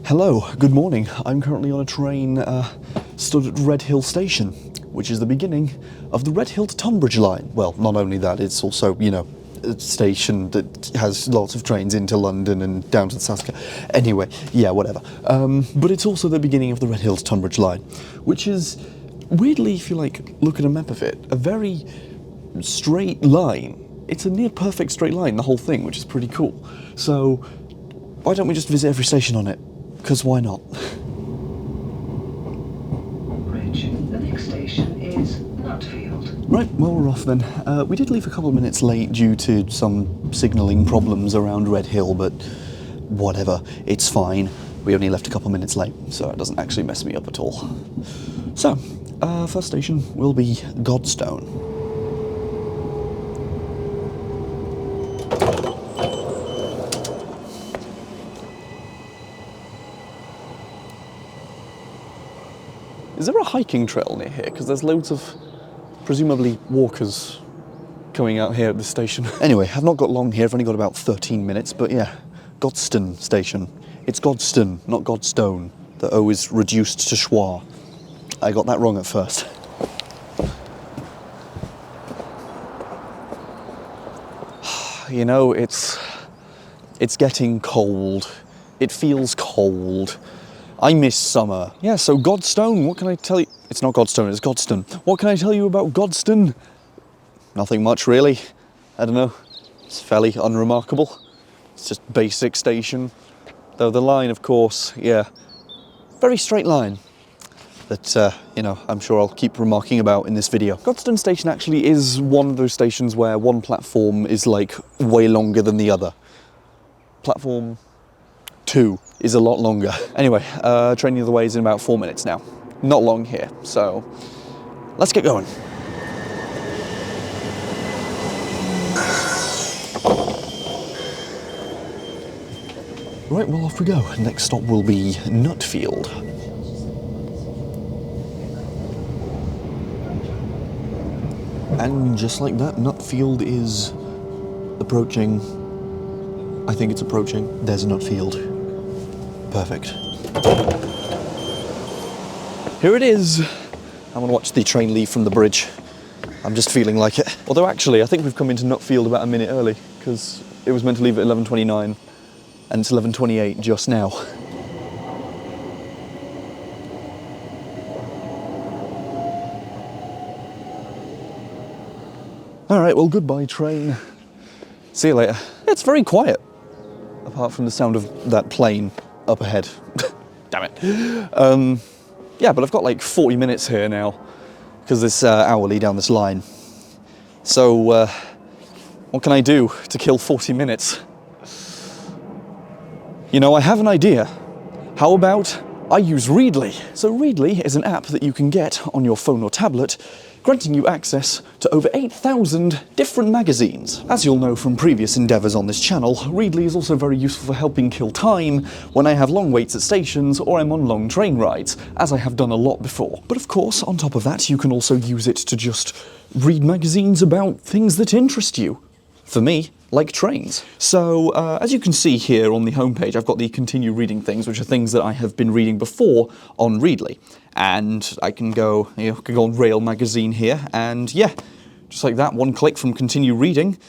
Hello, good morning. I'm currently on a train stood at Redhill Station, which is the beginning of the Redhill to Tonbridge line. Well, not only that, it's also, you know, a station that has lots of trains into London and down to Saska. Anyway, yeah, whatever. But it's also the beginning of the Redhill to Tonbridge line, which is, weirdly, if you like, look at a map of it, a very straight line. It's a near perfect straight line, the whole thing, which is pretty cool. So, why don't we just visit every station on it? Because why not? Bridge. The next station is Nutfield. Right, well, we're off then. We did leave a couple of minutes late due to some signalling problems around Redhill, but whatever, it's fine. We only left a couple of minutes late, so it doesn't actually mess me up at all. So, first station will be Godstone. Is there a hiking trail near here? Because there's loads of, presumably, walkers coming out here at this station. Anyway, I've not got long here, I've only got about 13 minutes, but yeah, Godstone Station. It's Godstone, not Godstone. The O is reduced to schwa. I got that wrong at first. You know, it's getting cold. It feels cold. I miss summer. Yeah, so Godstone, what can I tell you? It's not Godstone, it's Godstone. What can I tell you about Godstone? Nothing much, really. I don't know. It's fairly unremarkable. It's just basic station. Though the line, of course, yeah, very straight line. That, you know, I'm sure I'll keep remarking about in this video. Godstone Station actually is one of those stations where one platform is, like, way longer than the other. Platform 2 is a lot longer. Anyway, train the other way is in about 4 minutes now. Not long here, so let's get going. Right, well, off we go. Next stop will be Nutfield. And just like that, Nutfield is approaching. I think it's approaching. There's Nutfield. Perfect. Here it is. I'm gonna watch the train leave from the bridge. I'm just feeling like it. Although actually, I think we've come into Nutfield about a minute early, because it was meant to leave at 11:29, and it's 11:28 just now. All right, well, goodbye, train. See you later. It's very quiet, apart from the sound of that plane up ahead. Damn it. Yeah, but I've got like 40 minutes here now, because it's hourly down this line. So, what can I do to kill 40 minutes? You know, I have an idea. How about I use Readly? So Readly is an app that you can get on your phone or tablet, granting you access to over 8,000 different magazines. As you'll know from previous endeavours on this channel, Readly is also very useful for helping kill time when I have long waits at stations or I'm on long train rides, as I have done a lot before. But of course, on top of that, you can also use it to just read magazines about things that interest you. For me, like trains. So, as you can see here on the homepage, I've got the continue reading things, which are things that I have been reading before on Readly. And I can go, you know, can go on Rail magazine here, and yeah, just like that, one click from continue reading,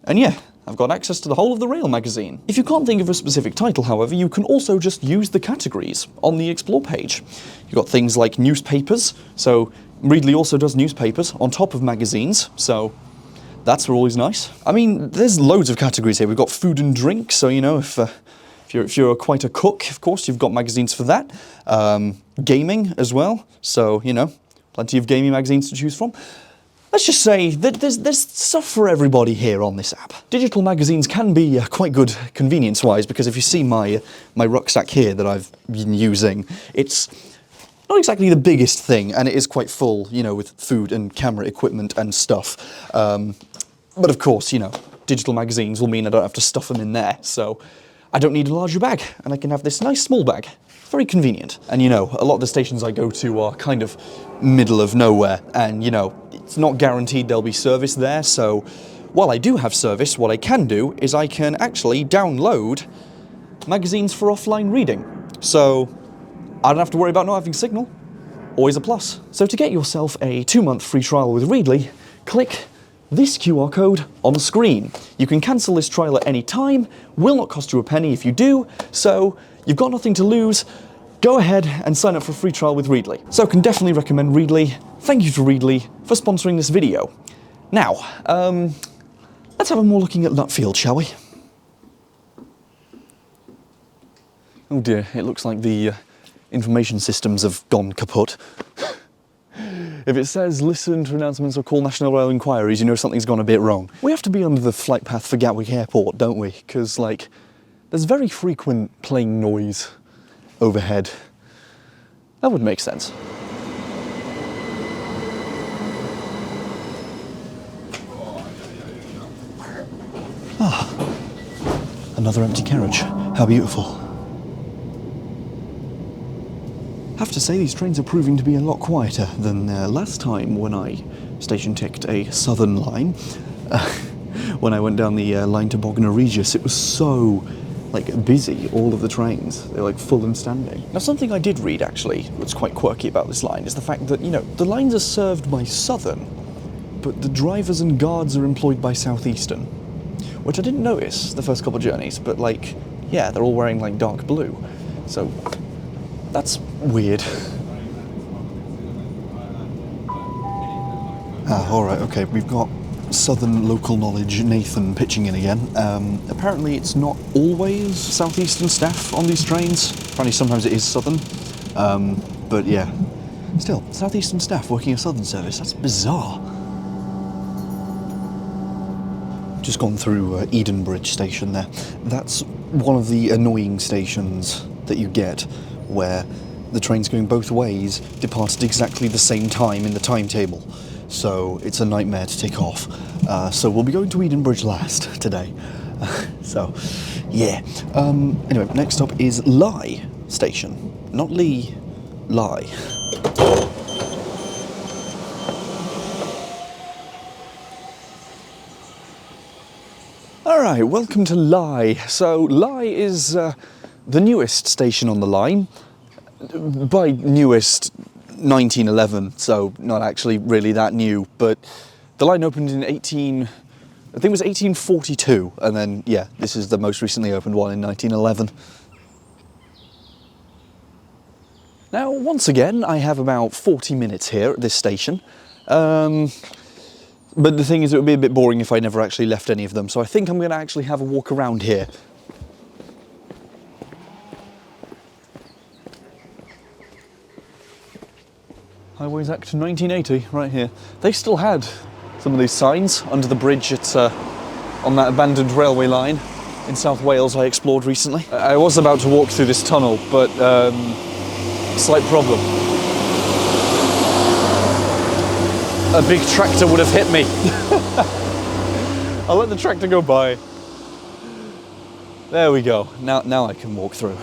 and yeah, I've got access to the whole of the Rail magazine. If you can't think of a specific title, however, you can also just use the categories on the Explore page. You've got things like newspapers, so Readly also does newspapers on top of magazines, so that's always nice. I mean, there's loads of categories here. We've got food and drink, so you know, if you're quite a cook, of course, you've got magazines for that. Gaming as well, so you know, plenty of gaming magazines to choose from. Let's just say that there's stuff for everybody here on this app. Digital magazines can be quite good convenience-wise, because if you see my rucksack here that I've been using, it's not exactly the biggest thing, and it is quite full, you know, with food and camera equipment and stuff. But of course, you know, digital magazines will mean I don't have to stuff them in there, so I don't need a larger bag, and I can have this nice small bag. Very convenient. And you know, a lot of the stations I go to are kind of middle of nowhere, and you know, it's not guaranteed there'll be service there, so while I do have service, what I can do is I can actually download magazines for offline reading. So I don't have to worry about not having signal. Always a plus. So to get yourself a 2-month free trial with Readly, click this QR code on the screen. You can cancel this trial at any time, will not cost you a penny if you do, so you've got nothing to lose. Go ahead and sign up for a free trial with Readly. So can definitely recommend Readly. Thank you to Readly for sponsoring this video. Now, let's have a more looking at Nutfield, shall we? Oh dear, it looks like the information systems have gone kaput. If it says listen to announcements or call National Rail inquiries, you know something's gone a bit wrong. We have to be under the flight path for Gatwick Airport, don't we? Because, like, there's very frequent plane noise overhead. That would make sense. Ah, another empty carriage. How beautiful. I have to say, these trains are proving to be a lot quieter than last time when I station ticked a Southern line. When I went down the line to Bognor Regis, it was so busy, all of the trains. They're like full and standing. Now, something I did read actually that's quite quirky about this line is the fact that, you know, the lines are served by Southern, but the drivers and guards are employed by Southeastern, which I didn't notice the first couple of journeys, but yeah, they're all wearing dark blue. So that's weird. Alright, okay, we've got Southern local knowledge Nathan pitching in again. Apparently it's not always Southeastern staff on these trains. Apparently sometimes it is Southern. But yeah, still, Southeastern staff working a Southern service, that's bizarre. Just gone through Edenbridge station there. That's one of the annoying stations that you get where the trains going both ways depart at exactly the same time in the timetable. So it's a nightmare to take off. So we'll be going to Edenbridge last today. So, yeah. Anyway, next up is Lye Station. Not Lee, Lye. Alright, welcome to Lye. So Lye is the newest station on the line. By newest, 1911, so not actually really that new, but the line opened in I think it was 1842, and then, yeah, this is the most recently opened one in 1911. Now, once again, I have about 40 minutes here at this station, but the thing is, it would be a bit boring if I never actually left any of them, so I think I'm going to actually have a walk around here. Highways Act 1980, right here. They still had some of these signs under the bridge at, on that abandoned railway line in South Wales I explored recently. I was about to walk through this tunnel, but slight problem. A big tractor would have hit me. I'll let the tractor go by. There we go. Now I can walk through.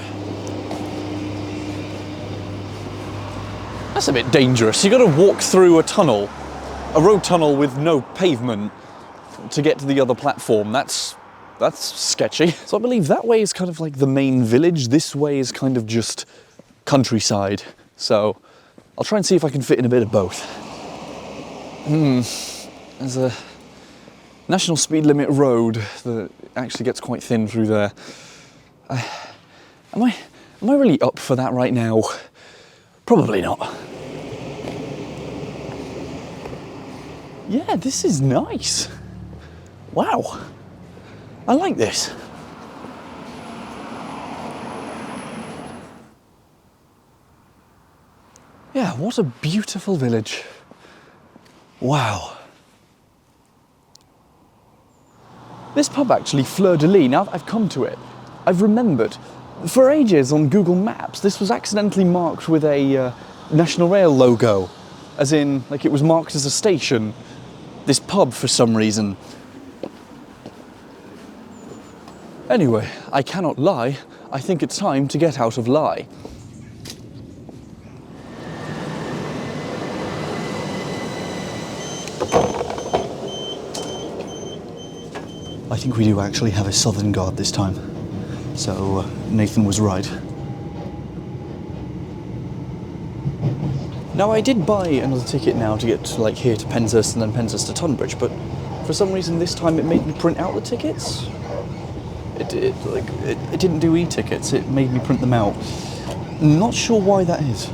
That's a bit dangerous. You got to walk through a road tunnel with no pavement to get to the other platform. That's sketchy. So I believe that way is kind of like the main village. This way is kind of just countryside. So I'll try and see if I can fit in a bit of both. There's a national speed limit road that actually gets quite thin through there. Am I really up for that right now? Probably not. Yeah, this is nice. Wow. I like this. Yeah, what a beautiful village. Wow. This pub actually, Fleur de Lis, now that I've come to it, I've remembered. For ages on Google Maps, this was accidentally marked with a National Rail logo. As in, it was marked as a station. This pub, for some reason. Anyway, I cannot lie. I think it's time to get out of Lye. I think we do actually have a Southern Guard this time. So Nathan was right. Now, I did buy another ticket now to get to, like, here to Penshurst and then Penshurst to Tunbridge, but for some reason this time it made me print out the tickets. It didn't do e-tickets, it made me print them out. Not sure why that is.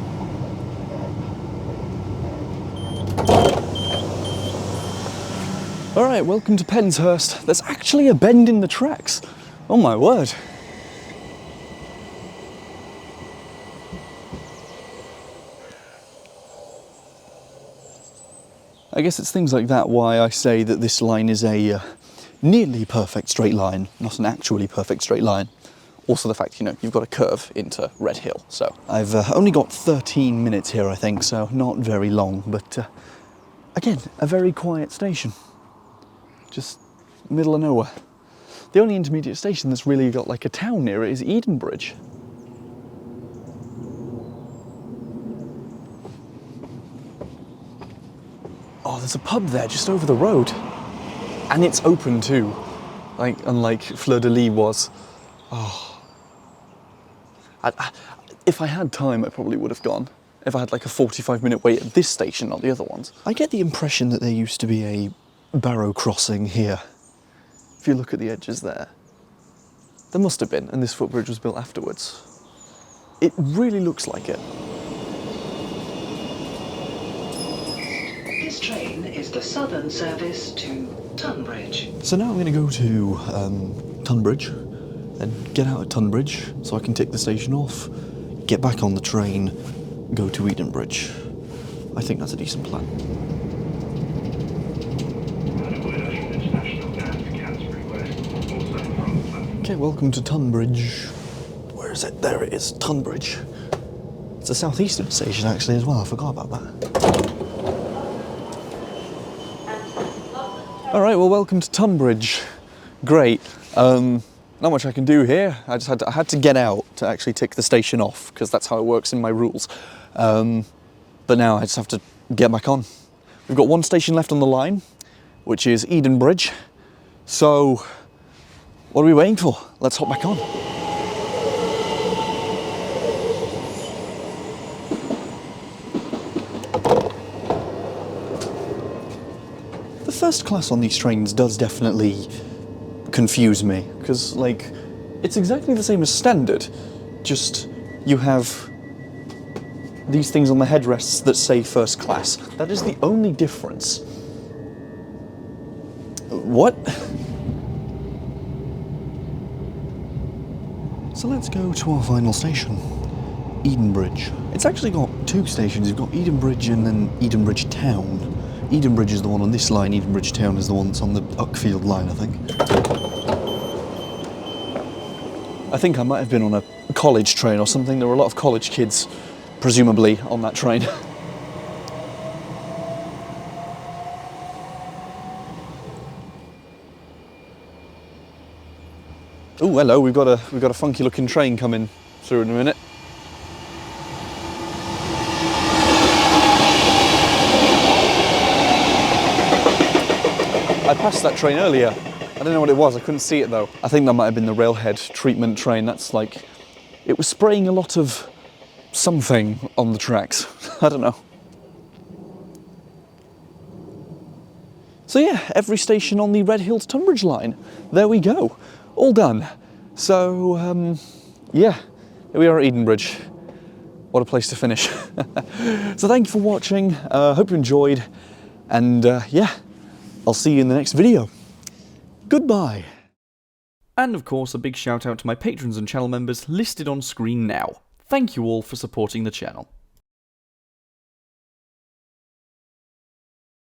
Alright, welcome to Penshurst. There's actually a bend in the tracks. Oh my word. I guess it's things like that why I say that this line is a nearly perfect straight line, not an actually perfect straight line. Also the fact, you know, you've got a curve into Redhill, so. I've only got 13 minutes here, I think, so not very long, but again, a very quiet station. Just middle of nowhere. The only intermediate station that's really got like a town near it is Edenbridge. Oh, there's a pub there just over the road. And it's open too. Like, unlike Fleur-de-Lis was. Oh. If I had time, I probably would have gone. If I had like a 45-minute wait at this station, not the other ones. I get the impression that there used to be a Barrow crossing here. If you look at the edges there. There must have been, and this footbridge was built afterwards. It really looks like it. This train is the southern service to Tunbridge. So now I'm going to go to Tunbridge, then get out at Tunbridge so I can tick the station off, get back on the train, go to Edenbridge. I think that's a decent plan. Okay, welcome to Tunbridge. Where is it? There it is, Tunbridge. It's a southeastern station actually as well, I forgot about that. Alright, well welcome to Tunbridge. Great. Not much I can do here. I had to get out to actually tick the station off, because that's how it works in my rules. But now I just have to get back on. We've got one station left on the line, which is Edenbridge. So, what are we waiting for? Let's hop back on. The first class on these trains does definitely confuse me, because, like, it's exactly the same as standard, just you have these things on the headrests that say first class. That is the only difference. What? So let's go to our final station, Edenbridge. It's actually got two stations. You've got Edenbridge and then Edenbridge Town. Edenbridge is the one on this line, Edenbridge Town is the one that's on the Uckfield line, I think. I think I might have been on a college train or something. There were a lot of college kids, presumably, on that train. Oh, hello, we've got a funky looking train coming through in a minute. I passed that train earlier. I don't know what it was, I couldn't see it though. I think that might have been the railhead treatment train. That's like, it was spraying a lot of something on the tracks. I don't know. So yeah, every station on the Redhill to Tunbridge line. There we go. All done. So, yeah, here we are at Edenbridge. What a place to finish. So thank you for watching. Hope you enjoyed. And yeah, I'll see you in the next video. Goodbye. And of course, a big shout out to my patrons and channel members listed on screen now. Thank you all for supporting the channel.